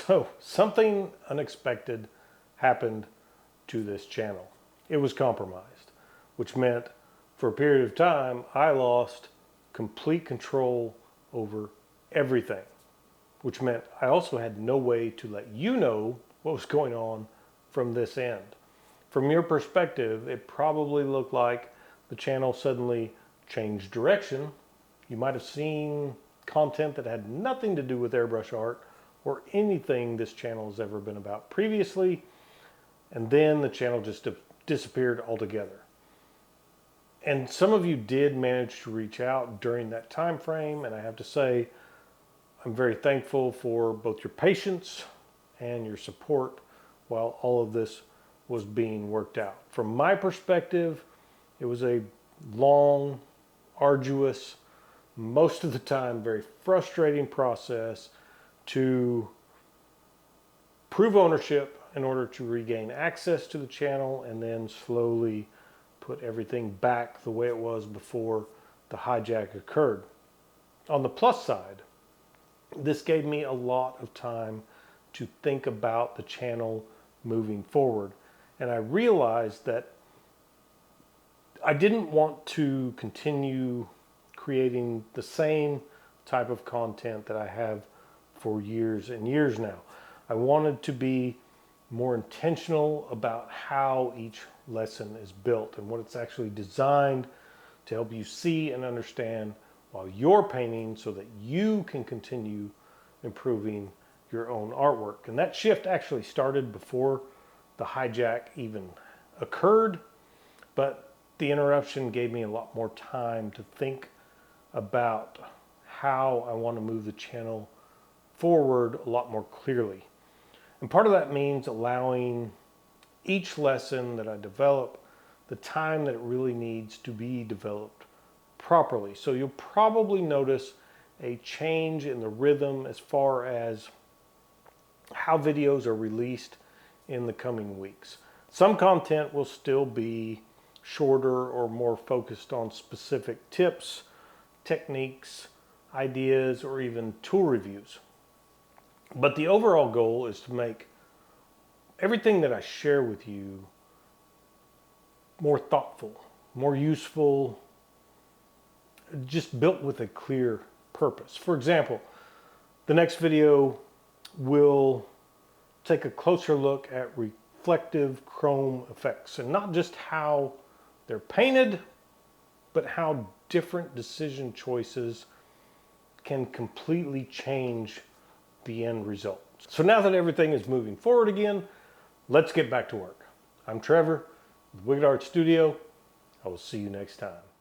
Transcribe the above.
So something unexpected happened to this channel. It was compromised, which meant for a period of time, I lost complete control over everything, which meant I also had no way to let you know what was going on from this end. From your perspective, it probably looked like the channel suddenly changed direction. You might have seen content that had nothing to do with airbrush art or anything this channel has ever been about previously, and then the channel just disappeared altogether. And some of you did manage to reach out during that time frame, and I have to say I'm very thankful for both your patience and your support while all of this was being worked out. From my perspective, it was a long, arduous, most of the time very frustrating process to prove ownership in order to regain access to the channel and then slowly put everything back the way it was before the hijack occurred. On the plus side, this gave me a lot of time to think about the channel moving forward. And I realized that I didn't want to continue creating the same type of content that I have for years and years now. I wanted to be more intentional about how each lesson is built and what it's actually designed to help you see and understand while you're painting so that you can continue improving your own artwork. And that shift actually started before the hijack even occurred, but the interruption gave me a lot more time to think about how I want to move the channel forward a lot more clearly. And part of that means allowing each lesson that I develop the time that it really needs to be developed properly. So you'll probably notice a change in the rhythm as far as how videos are released in the coming weeks. Some content will still be shorter or more focused on specific tips, techniques, ideas, or even tool reviews. But the overall goal is to make everything that I share with you more thoughtful, more useful, just built with a clear purpose. For example, the next video will take a closer look at reflective chrome effects, and not just how they're painted, but how different decision choices can completely change the end result. So now that everything is moving forward again, let's get back to work. I'm Trevor with Wicked Art Studio. I will see you next time.